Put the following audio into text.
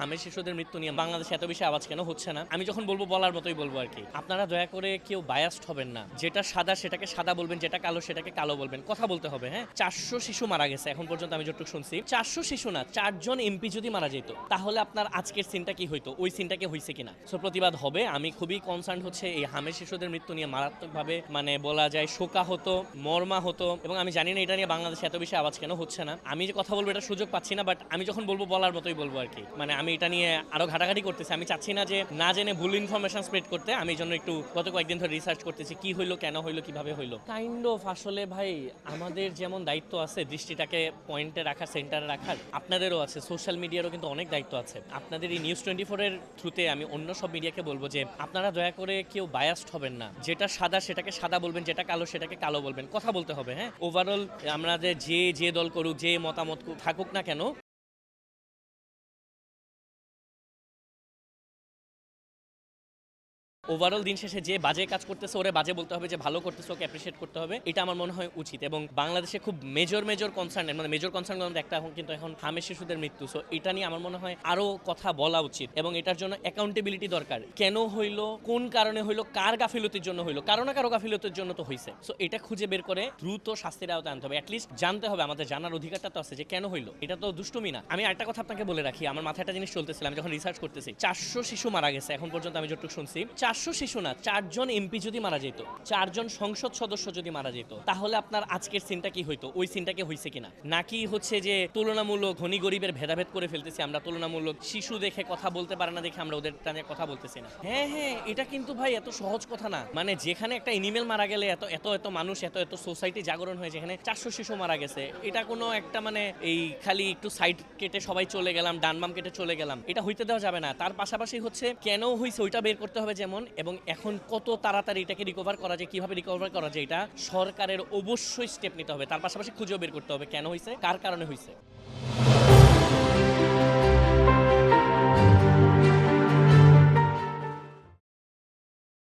হামের শিশুদের মৃত্যু নিয়ে বাংলাদেশে এত বেশি আওয়াজ কেন হচ্ছে না? আমি যখন বলবো বলার মতোই বলবো আর কি। আপনারা দয়া করে কেউ বায়াসড হবেন না। যেটা সাদা সেটাকে সাদা বলবেন, যেটা কালো সেটাকে কালো বলবেন। কথা বলতে হবে, হ্যাঁ? 400 শিশু মারা গেছে এখন পর্যন্ত আমি যতটুকু শুনছি। 400 শিশু না, 4 জন এমপি যদি মারা যেত তাহলে আপনার আজকের সিনটা কি হইতো? ওই সিনটাকে হইছে কিনা? সো প্রতিবাদ হবে। আমি খুবই কনসার্ন হচ্ছে এই হামের শিশুদের মৃত্যু নিয়ে মারাত্মকভাবে বলা যায় শোকাহত, মর্মাহত, এবং আমি জানি না এটা নিয়ে বাংলাদেশে এত বেশি আওয়াজ কেন হচ্ছে না। আমি যে কথা বলবো এটা সুযোগ পাচ্ছি না, বাট আমি যখন বলবো বলার মতোই বলবো আর কি। আমি এটা নিয়ে আরো ঘাটাঘাটি করতেছি। আমি চাচ্ছি না যে না জেনে ভুল ইনফরমেশন স্প্রেড করতে। আমি এই জন্য একটু গত কয়েকদিন ধরে রিসার্চ করতেছি কি হইলো, কেন হইলো, কিভাবে হইলো। কাইন্ড অফ আসলে ভাই আমাদের যেমন দায়িত্ব আছে দৃষ্টিটাকে পয়েন্টে রাখার, সেন্টারে রাখার, আপনাদেরও আছে, সোশ্যাল মিডিয়ারও কিন্তু অনেক দায়িত্ব আছে। আপনাদের এই নিউজ 24 এর থ্রুতে আমি অন্য সব মিডিয়াকে বলবো যে আপনারা দয়া করে কেউ বায়াসড হবেন না। যেটা সাদা সেটাকে সাদা বলবেন, যেটা কালো সেটাকে কালো বলবেন। কথা বলতে হবে, হ্যাঁ? ওভারঅল আমরা যে দল করুক, যে মতামত থাকুক না কেন, ওভারঅল দিন শেষে যে বাজে কাজ করতেছে ওরে বাজে বলতে হবে, যে ভালো করতেছে ওকে অ্যাপ্রিশিয়েট করতে হবে। এটা আমার মনে হয় উচিত। এবং বাংলাদেশে খুব মেজর কনসার্ন, মেজর কনসার্ন একটা এখন হামের শিশুদের মৃত্যু। সো এটা নিয়ে আমার মনে হয় আরো কথা বলা উচিত এবং এটার জন্য অ্যাকাউন্টেবিলিটি দরকার। কেন হইলো, কোন কারণে হইলো, কার গাফিলতির জন্য হইলো, কারো না কারো গাফিলতির জন্য তো হইছে। সো এটা খুঁজে বের করে দ্রুত শাস্তির আওতায় আনতে হবে। অ্যাটলিস্ট জানতে হবে, আমাদের জানার অধিকারটা তো আছে যে কেন হইলো। এটা তো দুষ্টুমি না। আমি আরেকটা কথা আপনাকে বলে রাখি, আমার মাথায় একটা জিনিস চলতেছিল আমি যখন রিসার্চ করতেছি। 400 শিশু মারা গেছে এখন পর্যন্ত আমি যতটুকু শুনছি। 400 শিশু না, 4 জন এমপি যদি মারা যেত, 4 জন সংসদ সদস্য যদি মারা যেত তাহলে আপনার আজকের সিনটা কি হইতো? ওই সিনটাকে হইছে কিনা? নাকি হচ্ছে যে তুলনামূলক ধনী গরিবের ভেদাভেদ করে ফেলতেছি আমরা, তুলনামূলক শিশু দেখে কথা বলতে পারে না দেখে আমরা ওদের টানে কথা বলতেছি না। হ্যাঁ, এটা কিন্তু ভাই এত সহজ কথা না। যেখানে একটা এনিমেল মারা গেলে এত এত এত মানুষ, এত এত সোসাইটি জাগরণ হয়ে, যেখানে 400 শিশু মারা গেছে, এটা কোনো একটা এই খালি একটু সাইড কেটে সবাই চলে গেলাম, ডান বাম কেটে চলে গেলাম, এটা হইতে দেওয়া যাবে না। তার পাশাপাশি হচ্ছে কেন হইছে ওইটা বের করতে হবে যেমন, এবং এখন কত তাড়াতাড়ি এটাকে রিকভার করা যায়, কিভাবে রিকভার করা যায়, এটা সরকারের অবশ্যই স্টেপ নিতে হবে। তার পাশাপাশি খুঁজেও বের করতে হবে কেন হয়েছে, কার কারণে হয়েছে।